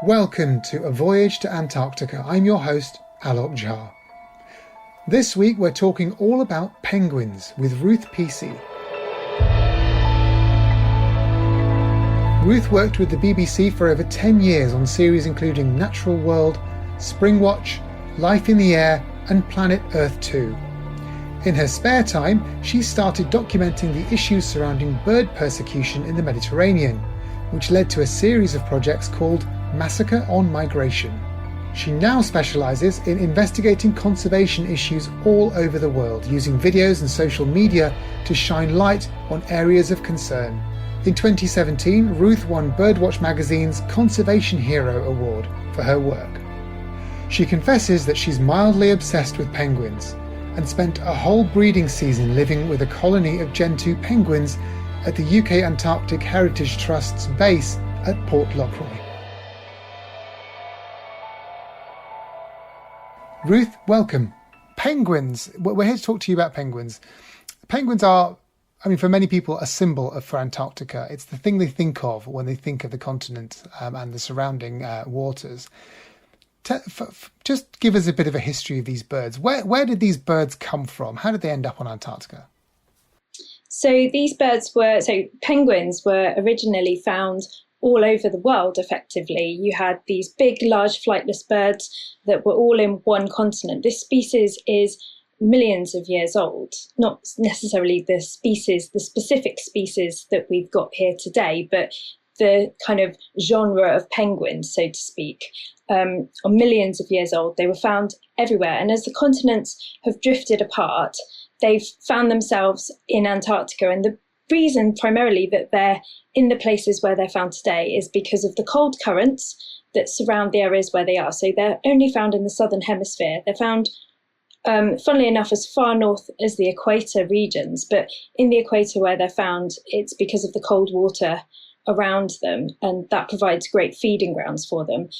Welcome to A Voyage to Antarctica. I'm your host, Alok Jha. This week we're talking all about penguins with Ruth Peacey. Ruth worked with the BBC for over 10 years on series including Natural World, Springwatch, Life in the Air and Planet Earth 2. In her spare time, she started documenting the issues surrounding bird persecution in the Mediterranean, which led to a series of projects called Massacre on Migration. She now specialises in investigating conservation issues all over the world, using videos and social media to shine light on areas of concern. In 2017, Ruth won Birdwatch magazine's Conservation Hero Award for her work. She confesses that she's mildly obsessed with penguins and spent a whole breeding season living with a colony of Gentoo penguins at the UK Antarctic Heritage Trust's base at Port Lockroy. Ruth, welcome. Penguins. We're here to talk to you about penguins. Penguins are, for many people, a symbol for Antarctica. It's the thing they think of when they think of the continent and the surrounding waters. Just give us a bit of a history of these birds. Where did these birds come from? How did they end up on Antarctica? So penguins were originally found all over the world, effectively. You had these big, large flightless birds that were all in one continent. This species is millions of years old, not necessarily the specific species that we've got here today, but the kind of genre of penguins, so to speak, are millions of years old. They were found everywhere. And as the continents have drifted apart, they've found themselves in Antarctica. And the reason primarily that they're in the places where they're found today is because of the cold currents that surround the areas where they are. So they're only found in the southern hemisphere. They're found, funnily enough, as far north as the equator regions. But in the equator where they're found, it's because of the cold water around them, and that provides great feeding grounds for them.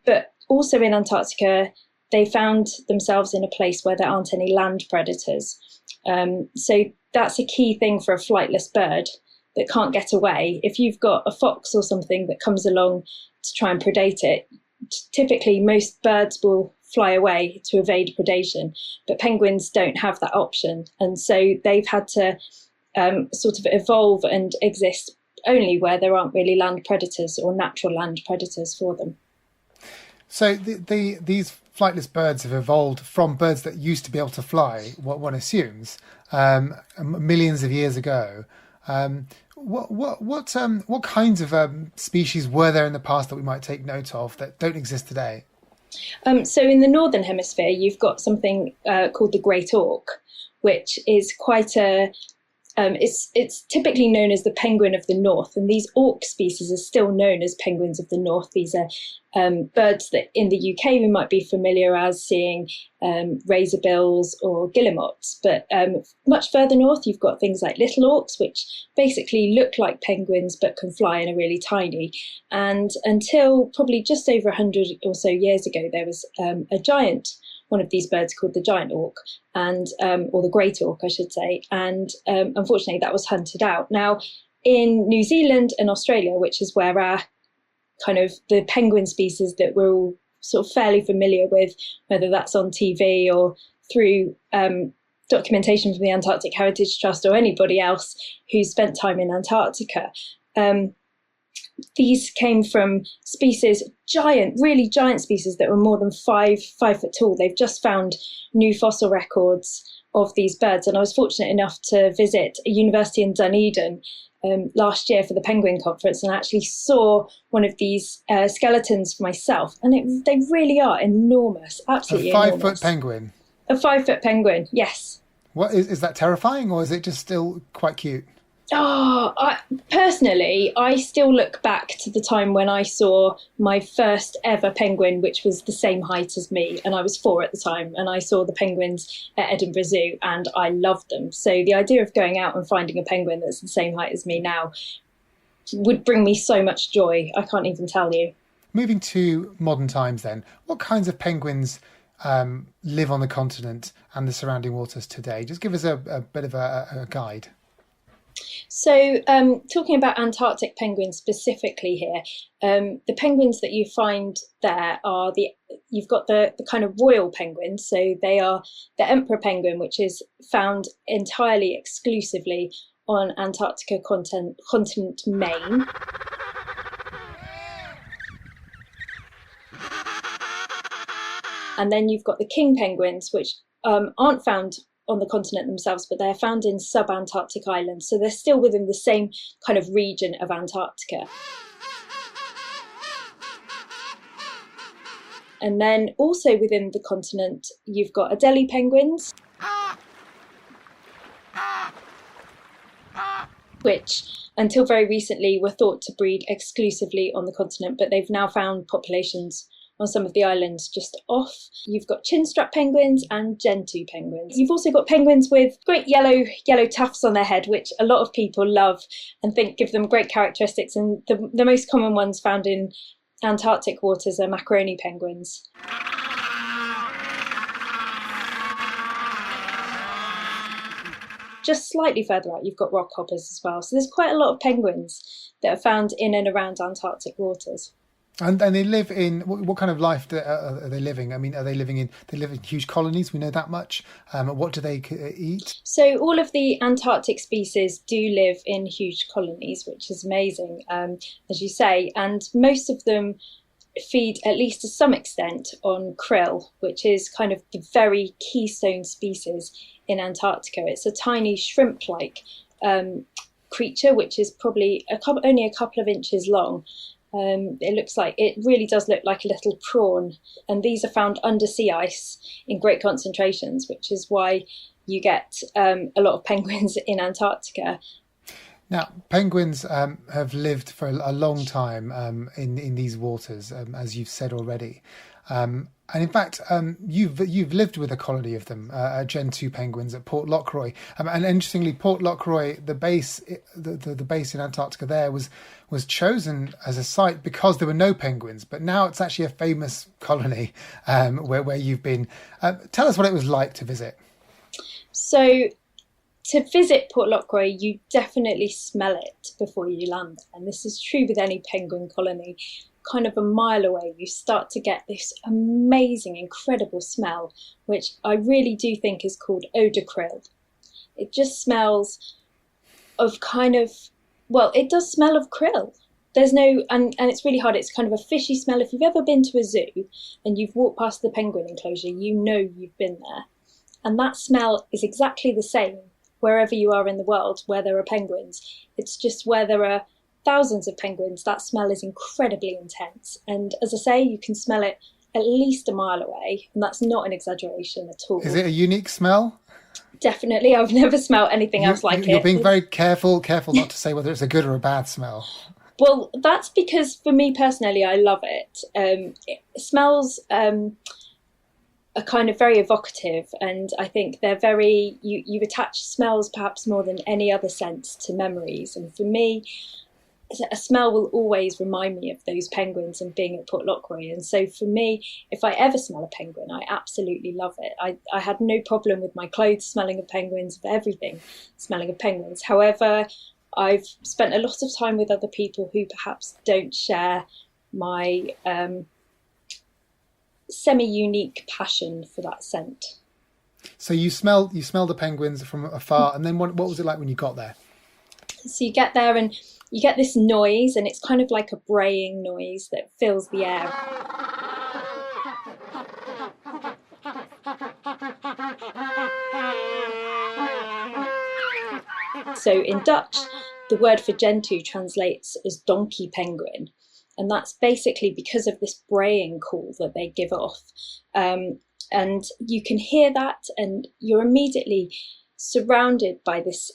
But also in Antarctica, they found themselves in a place where there aren't any land predators. So that's a key thing for a flightless bird that can't get away. If you've got a fox or something that comes along to try and predate it, typically most birds will fly away to evade predation, but penguins don't have that option. And so they've had to sort of evolve and exist only where there aren't really land predators or natural land predators for them. So these flightless birds have evolved from birds that used to be able to fly, what one assumes, millions of years ago. What kinds of species were there in the past that we might take note of that don't exist today? So in the northern hemisphere, you've got something called the great auk, which is quite it's typically known as the penguin of the north, and these auk species are still known as penguins of the north. These are birds that in the UK we might be familiar as seeing razorbills or guillemots, but much further north you've got things like little auks, which basically look like penguins but can fly and are really tiny. And until probably just over 100 or so years ago, there was a giant one of these birds called the giant auk, and or the great auk, I should say. And unfortunately, that was hunted out. Now, in New Zealand and Australia, which is where our kind of the penguin species that we're all sort of fairly familiar with, whether that's on TV or through documentation from the Antarctic Heritage Trust or anybody else who's spent time in Antarctica. These came from species, really giant species that were more than 5 foot tall. They've just found new fossil records of these birds. And I was fortunate enough to visit a university in Dunedin last year for the Penguin Conference and actually saw one of these skeletons for myself. And they really are enormous, absolutely enormous. A 5 foot penguin? A 5 foot penguin, yes. What is that terrifying, or is it just still quite cute? Personally, I still look back to the time when I saw my first ever penguin, which was the same height as me, and I was 4 at the time, and I saw the penguins at Edinburgh Zoo, and I loved them. So the idea of going out and finding a penguin that's the same height as me now would bring me so much joy. I can't even tell you. Moving to modern times then, what kinds of penguins live on the continent and the surrounding waters today? Just give us a bit of a guide. So, talking about Antarctic penguins specifically here, the penguins that you find there are you've got the kind of royal penguins. So they are the emperor penguin, which is found entirely exclusively on Antarctica continent Maine. And then you've got the king penguins, which aren't found on the continent themselves, but they're found in subantarctic islands. So they're still within the same kind of region of Antarctica. And then also within the continent, you've got Adelie penguins, which until very recently were thought to breed exclusively on the continent, but they've now found populations on some of the islands just off. You've got chinstrap penguins and gentoo penguins. You've also got penguins with great yellow tufts on their head, which a lot of people love and think give them great characteristics. And the most common ones found in Antarctic waters are macaroni penguins. Just slightly further out, you've got rockhoppers as well. So there's quite a lot of penguins that are found in and around Antarctic waters. And they live in what kind of life are they living? I mean, they live in huge colonies? We know that much. What do they eat? So all of the Antarctic species do live in huge colonies, which is amazing, as you say. And most of them feed, at least to some extent, on krill, which is kind of the very keystone species in Antarctica. It's a tiny shrimp-like creature, which is probably only a couple of inches long. It really does look like a little prawn, and these are found under sea ice in great concentrations, which is why you get a lot of penguins in Antarctica. Now, penguins have lived for a long time in these waters, as you've said already. And in fact, you've lived with a colony of them, Gentoo penguins at Port Lockroy. And interestingly, Port Lockroy, the base in Antarctica there was chosen as a site because there were no penguins. But now it's actually a famous colony where you've been. Tell us what it was like to visit. So, to visit Port Lockroy, you definitely smell it before you land. And this is true with any penguin colony. Kind of a mile away, you start to get this amazing, incredible smell, which I really do think is called odor krill. It just smells of it does smell of krill. There's no, and it's really hard. It's kind of a fishy smell. If you've ever been to a zoo and you've walked past the penguin enclosure, you know you've been there. And that smell is exactly the same wherever you are in the world where there are penguins. It's just where there are thousands of penguins, that smell is incredibly intense. And as I say, you can smell it at least a mile away, and that's not an exaggeration at all. Is it a unique smell? Definitely. I've never smelled anything else like it. You're being very careful not to say whether it's a good or a bad smell. Well, that's because for me personally, I love it. It smells are kind of very evocative, and I think they're very, you attach smells perhaps more than any other sense to memories. And for me, a smell will always remind me of those penguins and being at Port Lockroy. And so for me, if I ever smell a penguin, I absolutely love it. I had no problem with my clothes smelling of penguins, of everything smelling of penguins. However, I've spent a lot of time with other people who perhaps don't share my semi-unique passion for that scent. So you smell the penguins from afar, and then what was it like when you got there? So you get there and you get this noise, and it's kind of like a braying noise that fills the air. So in Dutch, the word for gentoo translates as donkey penguin. And that's basically because of this braying call that they give off. And you can hear that, and you're immediately surrounded by this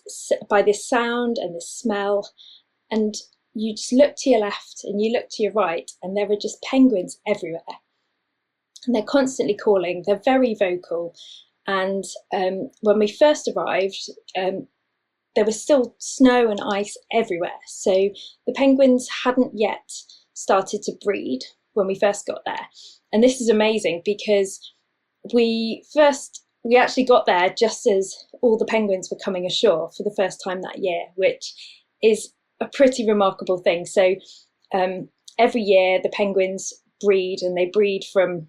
sound and this smell. And you just look to your left and you look to your right, and there are just penguins everywhere. And they're constantly calling. They're very vocal. And when we first arrived, there was still snow and ice everywhere. So the penguins hadn't yet started to breed when we first got there. And this is amazing because we first we actually got there just as all the penguins were coming ashore for the first time that year, which is a pretty remarkable thing. So every year the penguins breed, and they breed from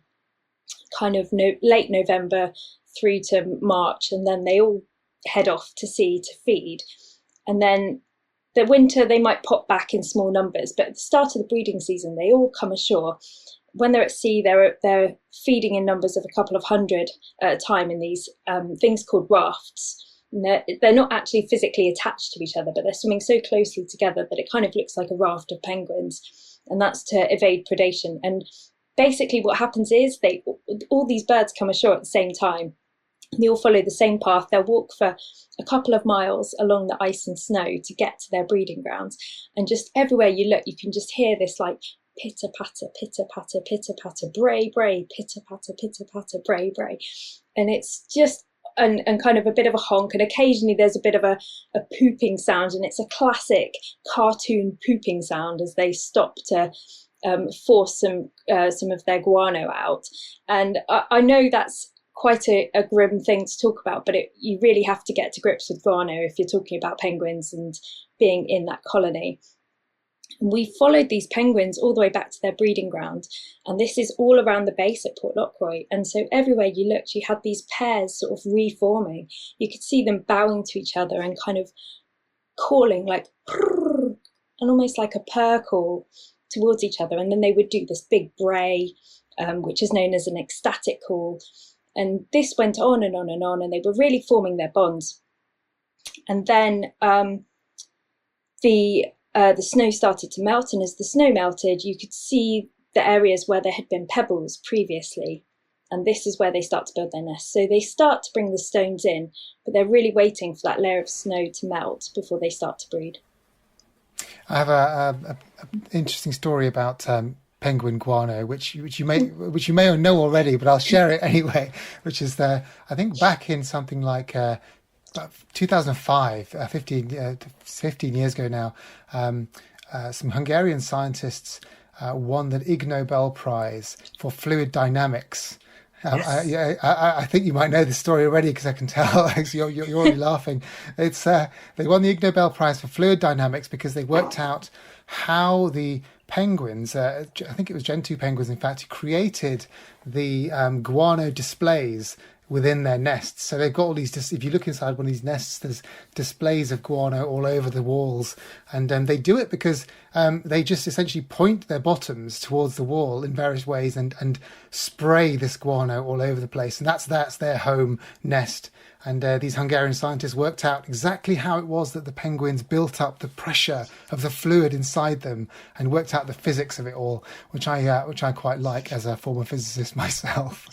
kind of late November through to March, and then they all head off to sea to feed. And then the winter they might pop back in small numbers, but at the start of the breeding season they all come ashore. When they're at sea, they're feeding in numbers of a couple of hundred at a time in these things called rafts. And they're not actually physically attached to each other, but they're swimming so closely together that it kind of looks like a raft of penguins, and that's to evade predation. And basically what happens is all these birds come ashore at the same time. They all follow the same path. They'll walk for a couple of miles along the ice and snow to get to their breeding grounds. And just everywhere you look, you can just hear this like pitter patter, pitter patter, bray bray, pitter patter, bray bray. And it's just and kind of a bit of a honk, and occasionally there's a bit of a pooping sound, and it's a classic cartoon pooping sound as they stop to force some of their guano out. And I know that's quite a grim thing to talk about, but you really have to get to grips with guano if you're talking about penguins and being in that colony. And we followed these penguins all the way back to their breeding ground, and this is all around the base at Port Lockroy. And so everywhere you looked, you had these pairs sort of reforming. You could see them bowing to each other and kind of calling like prrr, and almost like a purr call towards each other. And then they would do this big bray, which is known as an ecstatic call. And this went on and on and on, and they were really forming their bonds. And then the snow started to melt, and as the snow melted, you could see the areas where there had been pebbles previously, and this is where they start to build their nests. So they start to bring the stones in, but they're really waiting for that layer of snow to melt before they start to breed. I have a interesting story about penguin guano, which you may know already, but I'll share it anyway. Which is I think back in something like 2005, 15 years ago now, some Hungarian scientists won the Ig Nobel Prize for fluid dynamics. Yes. I think you might know the story already, because I can tell you're already laughing. It's they won the Ig Nobel Prize for fluid dynamics because they worked out how the penguins, I think it was Gentoo penguins, in fact, created the guano displays within their nests. So they've got all these, if you look inside one of these nests, there's displays of guano all over the walls. And they do it because they just essentially point their bottoms towards the wall in various ways and spray this guano all over the place. And that's their home nest. And these Hungarian scientists worked out exactly how it was that the penguins built up the pressure of the fluid inside them, and worked out the physics of it all, which I quite like as a former physicist myself.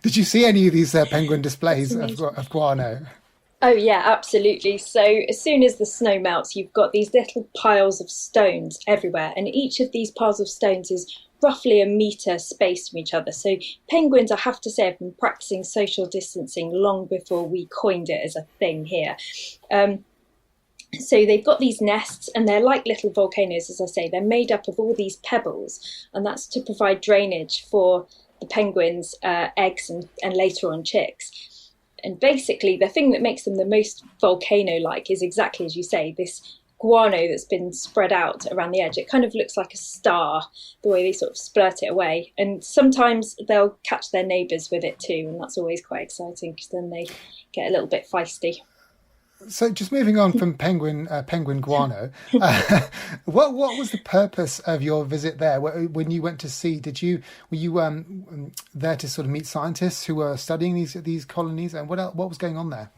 Did you see any of these penguin displays of guano? Oh yeah, absolutely. So as soon as the snow melts, you've got these little piles of stones everywhere, and each of these piles of stones is roughly a metre spaced from each other. So penguins, I have to say, have been practicing social distancing long before we coined it as a thing here. So they've got these nests, and they're like little volcanoes, as I say. They're made up of all these pebbles, and that's to provide drainage for the penguins' eggs and later on chicks. And basically, the thing that makes them the most volcano-like is exactly as you say, this guano that's been spread out around the edge. It kind of looks like a star, the way they sort of splurt it away. And sometimes they'll catch their neighbours with it too, and that's always quite exciting, because then they get a little bit feisty. So just moving on from penguin guano, what was the purpose of your visit there? When you went to sea, were you there to sort of meet scientists who were studying these colonies, and what was going on there?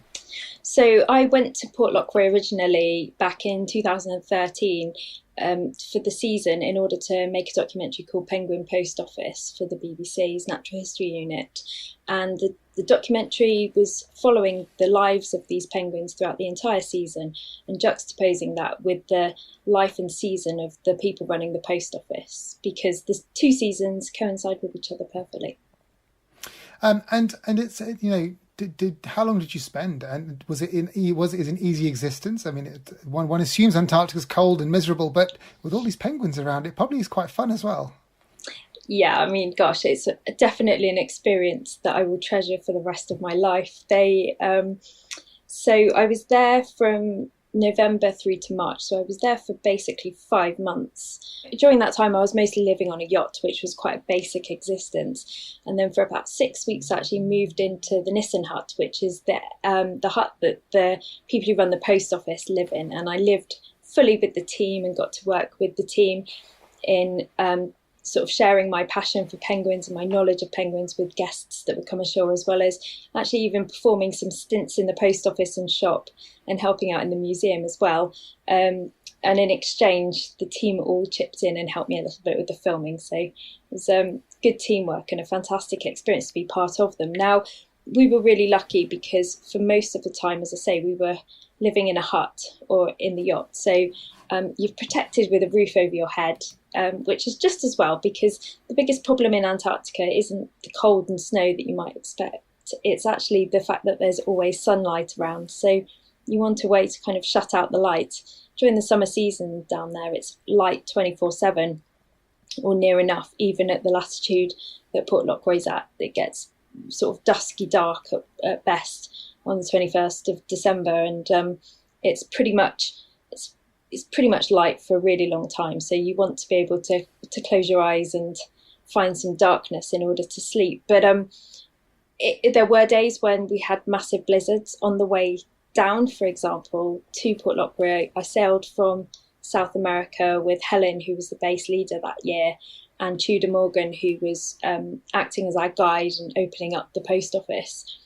So I went to Port Lockroy originally back in 2013 for the season in order to make a documentary called Penguin Post Office for the BBC's Natural History Unit. And the documentary was following the lives of these penguins throughout the entire season and juxtaposing that with the life and season of the people running the post office, because the two seasons coincide with each other perfectly. And it's, how long did you spend? And was it an easy existence? I mean, one assumes Antarctica is cold and miserable, but with all these penguins around, it probably is quite fun as well. Yeah, I mean, gosh, it's definitely an experience that I will treasure for the rest of my life. So I was there from November through to March. So I was there for basically 5 months. During that time, I was mostly living on a yacht, which was quite a basic existence. And then for about 6 weeks, I actually moved into the Nissen hut, which is the hut that the people who run the post office live in. And I lived fully with the team and got to work with the team in sort of sharing my passion for penguins and my knowledge of penguins with guests that would come ashore, as well as actually even performing some stints in the post office and shop and helping out in the museum as well. And in exchange, the team all chipped in and helped me a little bit with the filming. So it was good teamwork and a fantastic experience to be part of them. Now, we were really lucky because for most of the time, as I say, we were living in a hut or in the yacht. So you're protected with a roof over your head, which is just as well, because the biggest problem in Antarctica isn't the cold and snow that you might expect. It's actually the fact that there's always sunlight around. So you want a way to kind of shut out the light. During the summer season down there, it's light 24/7 or near enough, even at the latitude that Port Lockroy's at. It gets sort of dusky dark at best on the 21st of December, and it's pretty much light for a really long time. So you want to be able to close your eyes and find some darkness in order to sleep. But there were days when we had massive blizzards on the way down. For example, to Port Lockroy, I sailed from South America with Helen, who was the base leader that year, and Tudor Morgan, who was acting as our guide and opening up the post office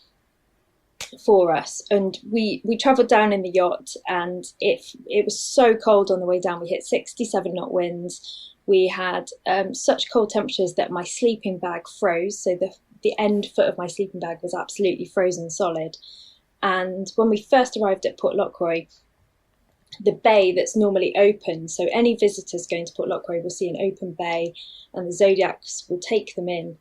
for us. And we travelled down in the yacht, and it was so cold on the way down. We hit 67 knot winds. We had such cold temperatures that my sleeping bag froze. So the end foot of my sleeping bag was absolutely frozen solid. And when we first arrived at Port Lockroy, the bay that's normally open, so any visitors going to Port Lockroy will see an open bay, and the Zodiacs will take them in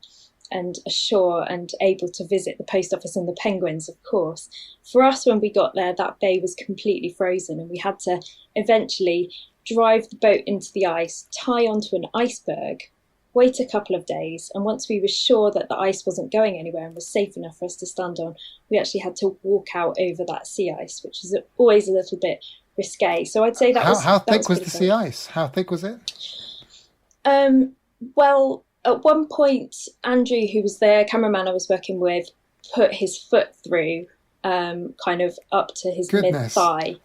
and ashore and able to visit the post office and the penguins, of course. For us, when we got there, that bay was completely frozen, and we had to eventually drive the boat into the ice, tie onto an iceberg, wait a couple of days, and once we were sure that the ice wasn't going anywhere and was safe enough for us to stand on, we actually had to walk out over that sea ice, which is always a little bit risque. So I'd say how thick was the sea ice? How thick was it? Well, at one point, Andrew, who was the cameraman I was working with, put his foot through, kind of up to his mid thigh.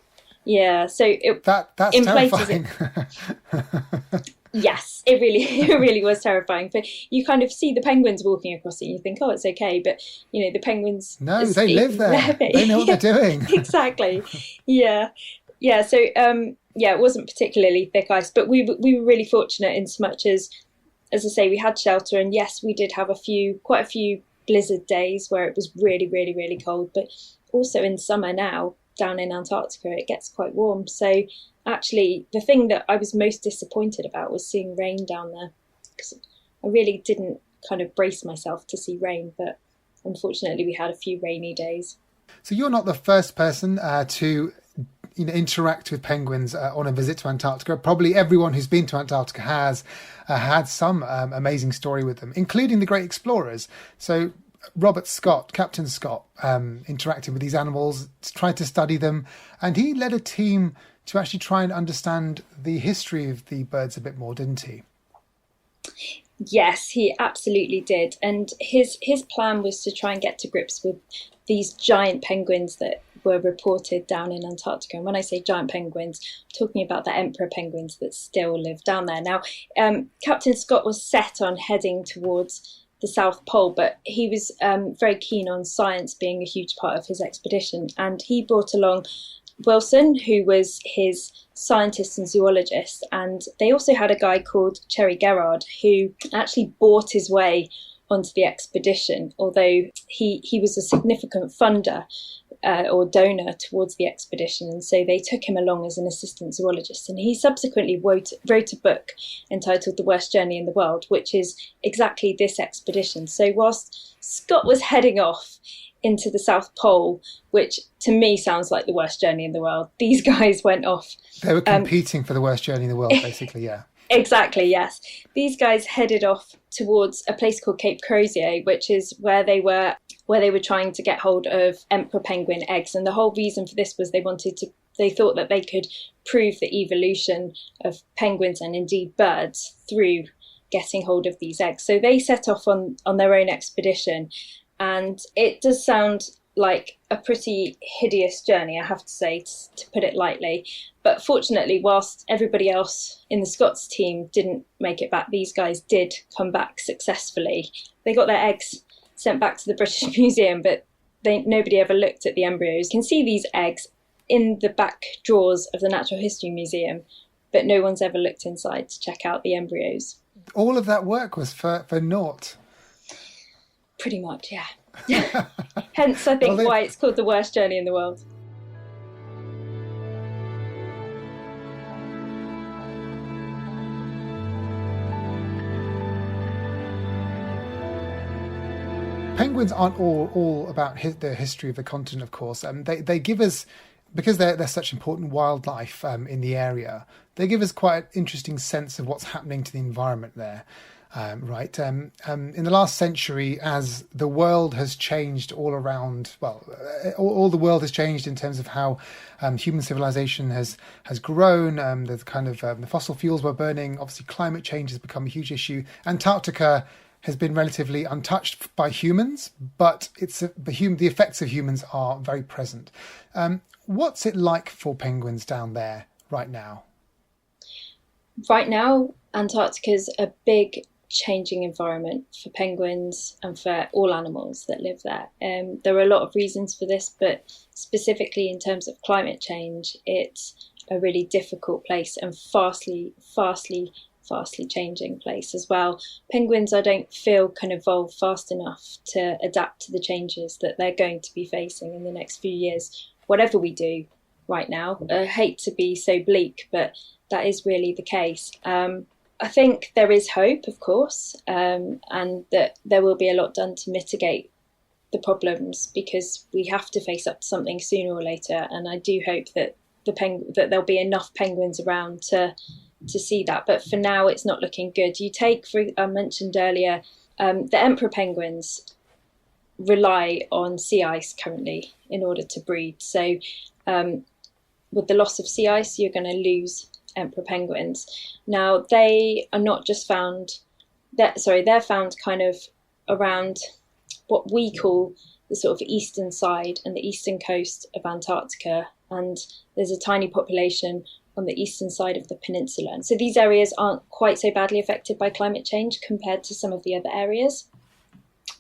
Yeah, so that's terrifying. Yes, it really was terrifying. But you kind of see the penguins walking across it, and you think, oh, it's okay. But the penguins. No, they live there. They know what they're doing. Exactly. Yeah. So it wasn't particularly thick ice, but we were really fortunate in so much as I say, we had shelter, and yes, we did have quite a few blizzard days where it was really, really, really cold. But also in summer now, down in Antarctica, it gets quite warm. So actually, the thing that I was most disappointed about was seeing rain down there, because I really didn't kind of brace myself to see rain, but unfortunately we had a few rainy days. So you're not the first person to interact with penguins on a visit to Antarctica. Probably everyone who's been to Antarctica has had some amazing story with them, including the great explorers. So Robert Scott, Captain Scott, interacted with these animals, tried to study them, and he led a team to actually try and understand the history of the birds a bit more, didn't he? Yes, he absolutely did. And his plan was to try and get to grips with these giant penguins that were reported down in Antarctica. And when I say giant penguins, I'm talking about the emperor penguins that still live down there. Now, Captain Scott was set on heading towards the South Pole, but he was very keen on science being a huge part of his expedition. And he brought along Wilson, who was his scientist and zoologist, and they also had a guy called Cherry Gerard, who actually bought his way onto the expedition, although he was a significant funder or donor towards the expedition, and so they took him along as an assistant zoologist. And he subsequently wrote a book entitled The Worst Journey in the World, which is exactly this expedition. So whilst Scott was heading off into the South Pole, which to me sounds like the worst journey in the world, these guys went off. They were competing for the worst journey in the world, basically, yeah. Exactly, yes. These guys headed off towards a place called Cape Crozier, which is where they were trying to get hold of emperor penguin eggs. And the whole reason for this was they thought that they could prove the evolution of penguins and indeed birds through getting hold of these eggs. So they set off on their own expedition. And it does sound like a pretty hideous journey, I have to say, to put it lightly. But fortunately, whilst everybody else in the Scots team didn't make it back, these guys did come back successfully. They got their eggs sent back to the British Museum, but nobody ever looked at the embryos. You can see these eggs in the back drawers of the Natural History Museum, but no one's ever looked inside to check out the embryos. All of that work was for naught. Pretty much, yeah. Hence, I think, why it's called the worst journey in the world. Penguins aren't all about the history of the continent, of course. They give us, because they're such important wildlife in the area, they give us quite an interesting sense of what's happening to the environment there. Right. In the last century, as the world has changed all around, all the world has changed in terms of how human civilization has grown. The fossil fuels we're burning. Obviously, climate change has become a huge issue. Antarctica has been relatively untouched by humans, but the effects of humans are very present. What's it like for penguins down there right now? Right now, Antarctica's a big changing environment for penguins and for all animals that live there. There are a lot of reasons for this, but specifically in terms of climate change, it's a really difficult place and fastly changing place as well. Penguins, I don't feel, can evolve fast enough to adapt to the changes that they're going to be facing in the next few years, whatever we do right now. I hate to be so bleak, but that is really the case. I think there is hope, of course, and that there will be a lot done to mitigate the problems, because we have to face up to something sooner or later. And I do hope that that there'll be enough penguins around to see that. But for now, it's not looking good. I mentioned earlier, the emperor penguins rely on sea ice currently in order to breed. So with the loss of sea ice, you're going to lose emperor penguins. Now, they are not just found, they're found kind of around what we call the sort of eastern side and the eastern coast of Antarctica. And there's a tiny population on the eastern side of the peninsula. And so these areas aren't quite so badly affected by climate change compared to some of the other areas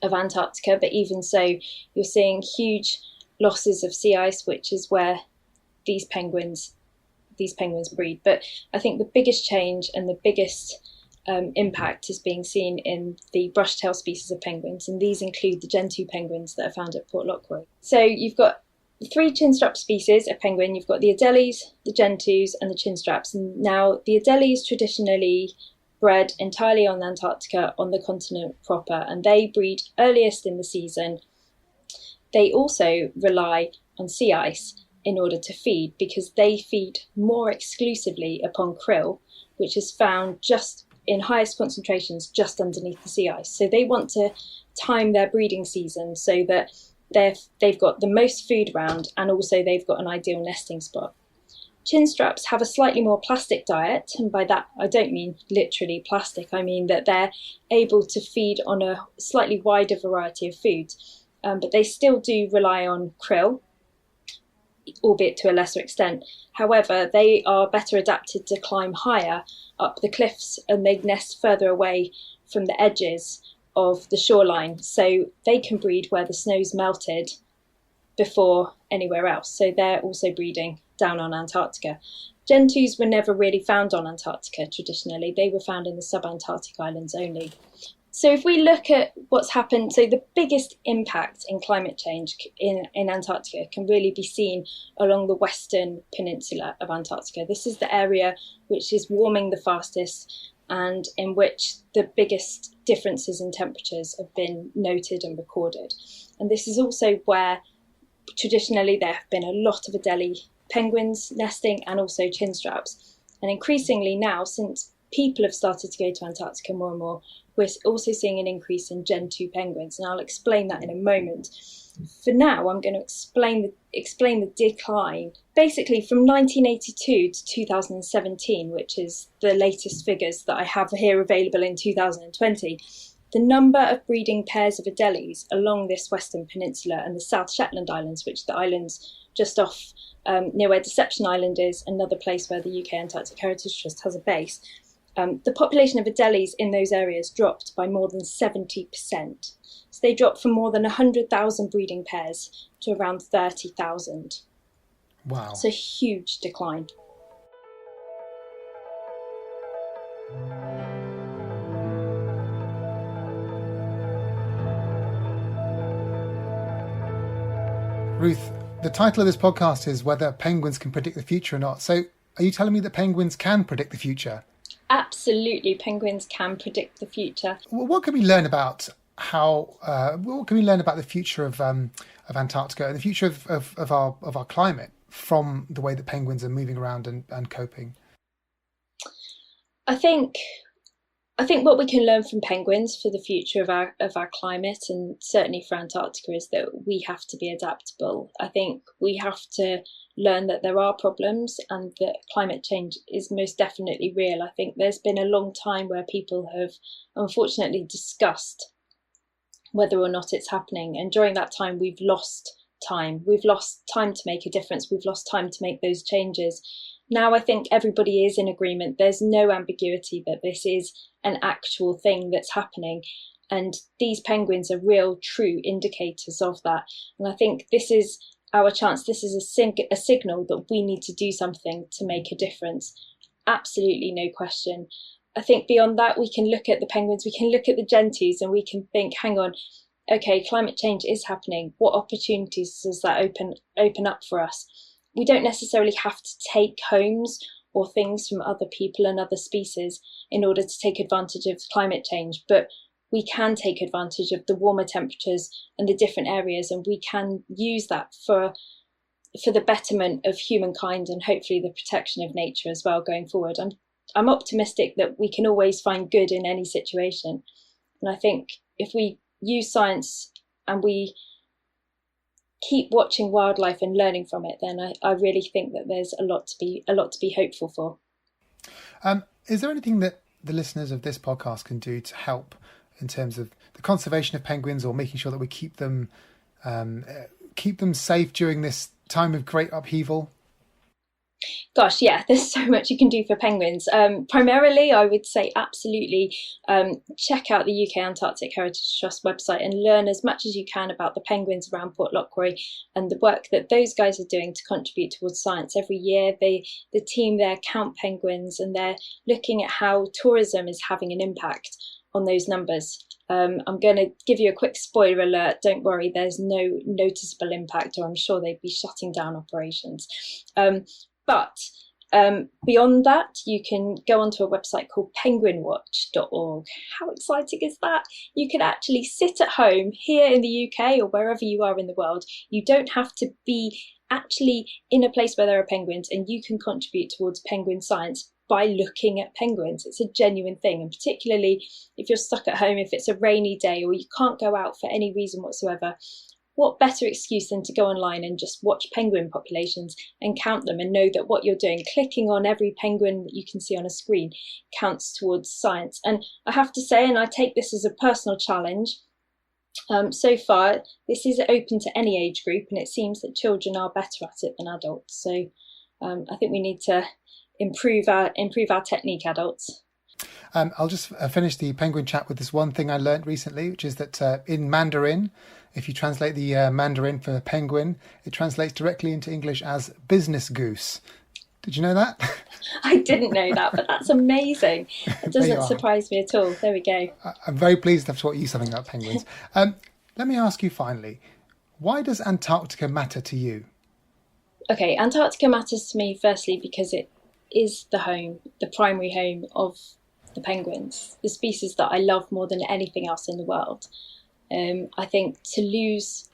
of Antarctica. But even so, you're seeing huge losses of sea ice, which is where these penguins breed. But I think the biggest change and the biggest impact is being seen in the brush-tail species of penguins, and these include the gentoo penguins that are found at Port Lockwood. So you've got three chinstrap species of penguin. You've got the Adelies, the gentoos, and the chinstraps. And now the Adelies traditionally bred entirely on Antarctica, on the continent proper, and they breed earliest in the season. They also rely on sea ice in order to feed, because they feed more exclusively upon krill, which is found just in highest concentrations just underneath the sea ice. So they want to time their breeding season so that they've got the most food around, and also they've got an ideal nesting spot. Chinstraps have a slightly more plastic diet, and by that I don't mean literally plastic, I mean that they're able to feed on a slightly wider variety of foods, but they still do rely on krill, albeit to a lesser extent. However, they are better adapted to climb higher up the cliffs, and they nest further away from the edges of the shoreline, so they can breed where the snow's melted before anywhere else. So they're also breeding down on Antarctica. Gentoos were never really found on Antarctica traditionally. They were found in the subantarctic islands only. So if we look at what's happened, so the biggest impact in climate change in Antarctica can really be seen along the western peninsula of Antarctica. This is the area which is warming the fastest and in which the biggest differences in temperatures have been noted and recorded. And this is also where traditionally there have been a lot of Adelie penguins nesting, and also chinstraps. And increasingly now, since people have started to go to Antarctica more and more, we're also seeing an increase in Gen 2 penguins, and I'll explain that in a moment. For now, I'm going to explain the decline. Basically, from 1982 to 2017, which is the latest figures that I have here available in 2020, the number of breeding pairs of Adelies along this western peninsula and the South Shetland Islands, which are the islands just off near where Deception Island is, another place where the UK Antarctic Heritage Trust has a base, the population of Adelies in those areas dropped by more than 70%. So they dropped from more than 100,000 breeding pairs to around 30,000. Wow. It's a huge decline. Ruth, the title of this podcast is Whether Penguins Can Predict the Future or Not. So are you telling me that penguins can predict the future? Absolutely, penguins can predict the future. What can we learn about what can we learn about the future of Antarctica and the future of our climate from the way that penguins are moving around and coping? I think what we can learn from penguins for the future of our climate, and certainly for Antarctica, is that we have to be adaptable. I think we have to learn that there are problems and that climate change is most definitely real. I think there's been a long time where people have unfortunately discussed whether or not it's happening, and during that time we've lost time. We've lost time to make a difference. We've lost time to make those changes. Now I think everybody is in agreement. There's no ambiguity that this is an actual thing that's happening, and these penguins are real, true indicators of that. And I think this is our chance. This is a signal that we need to do something to make a difference. Absolutely, no question. I think beyond that, we can look at the penguins, we can look at the Gen 2s, and we can think, hang on, okay, climate change is happening. What opportunities does that open up for us? We don't necessarily have to take homes or things from other people and other species in order to take advantage of climate change, but we can take advantage of the warmer temperatures and the different areas, and we can use that for the betterment of humankind and hopefully the protection of nature as well going forward. I'm optimistic that we can always find good in any situation, and I think if we use science and we keep watching wildlife and learning from it, then I really think that there's a lot to be hopeful for. Is there anything that the listeners of this podcast can do to help in terms of the conservation of penguins, or making sure that we keep them safe during this time of great upheaval? Gosh, yeah, there's so much you can do for penguins. Primarily, I would say absolutely check out the UK Antarctic Heritage Trust website and learn as much as you can about the penguins around Port Lockroy and the work that those guys are doing to contribute towards science. Every year, the team there count penguins, and they're looking at how tourism is having an impact on those numbers. I'm going to give you a quick spoiler alert. Don't worry, there's no noticeable impact, or I'm sure they'd be shutting down operations. But beyond that, you can go onto a website called penguinwatch.org. How exciting is that? You can actually sit at home here in the UK or wherever you are in the world. You don't have to be actually in a place where there are penguins, and you can contribute towards penguin science by looking at penguins. It's a genuine thing, and particularly if you're stuck at home, if it's a rainy day or you can't go out for any reason whatsoever, what better excuse than to go online and just watch penguin populations and count them and know that what you're doing, clicking on every penguin that you can see on a screen, counts towards science. And I have to say, and I take this as a personal challenge, so far this is open to any age group, and it seems that children are better at it than adults. So I think we need to improve our technique, adults. I'll just finish the penguin chat with this one thing I learned recently, which is that in Mandarin, if you translate the Mandarin for penguin, it translates directly into English as business goose. Did you know that? I didn't know that, but that's amazing. It doesn't surprise me at all. There we go. I'm very pleased to have taught you something about penguins. Let me ask you finally, why does Antarctica matter to you? Okay, Antarctica matters to me firstly because it is the primary home of the penguins, the species that I love more than anything else in the world. I think to lose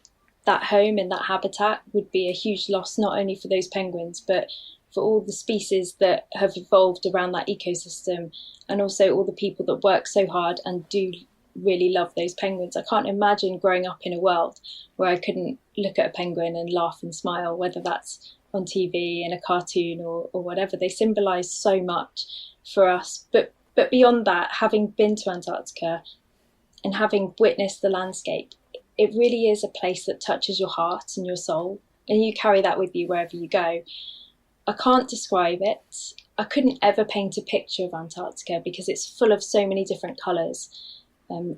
that home and that habitat would be a huge loss, not only for those penguins, but for all the species that have evolved around that ecosystem, and also all the people that work so hard and do really love those penguins. I can't imagine growing up in a world where I couldn't look at a penguin and laugh and smile, whether that's on TV, in a cartoon, or whatever. They symbolise so much for us. But beyond that, having been to Antarctica and having witnessed the landscape, it really is a place that touches your heart and your soul, and you carry that with you wherever you go. I can't describe it. I couldn't ever paint a picture of Antarctica because it's full of so many different colours.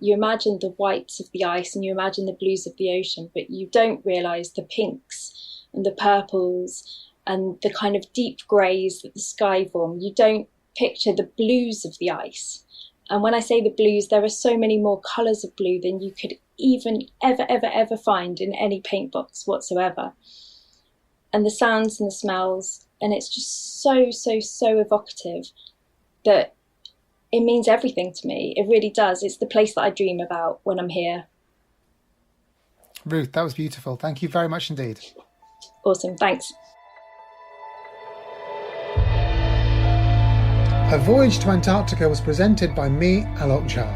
You imagine the whites of the ice and you imagine the blues of the ocean, but you don't realise the pinks and the purples and the kind of deep greys that the sky form. You don't picture the blues of the ice. And when I say the blues, there are so many more colours of blue than you could even ever find in any paint box whatsoever. And the sounds and the smells, and it's just so evocative that it means everything to me. It really does. It's the place that I dream about when I'm here. Ruth, that was beautiful. Thank you very much indeed. Awesome. Thanks. A Voyage to Antarctica was presented by me, Alok Jha.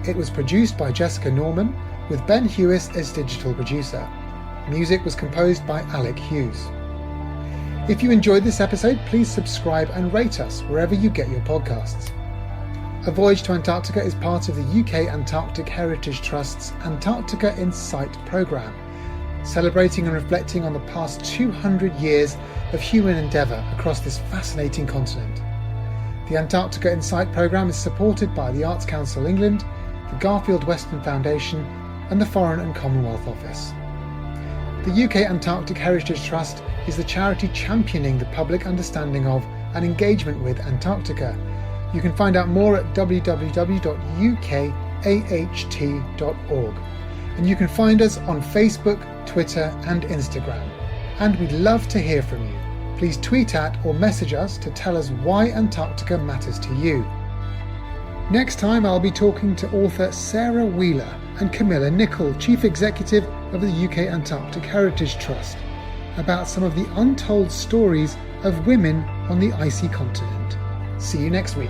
It was produced by Jessica Norman, with Ben Hewis as digital producer. Music was composed by Alec Hughes. If you enjoyed this episode, please subscribe and rate us wherever you get your podcasts. A Voyage to Antarctica is part of the UK Antarctic Heritage Trust's Antarctica in Sight programme, celebrating and reflecting on the past 200 years of human endeavour across this fascinating continent. The Antarctica in Sight programme is supported by the Arts Council England, the Garfield Weston Foundation and the Foreign and Commonwealth Office. The UK Antarctic Heritage Trust is the charity championing the public understanding of and engagement with Antarctica. You can find out more at www.ukaht.org. And you can find us on Facebook, Twitter and Instagram. And we'd love to hear from you. Please tweet at or message us to tell us why Antarctica matters to you. Next time I'll be talking to author Sarah Wheeler and Camilla Nichol, Chief Executive of the UK Antarctic Heritage Trust, about some of the untold stories of women on the icy continent. See you next week.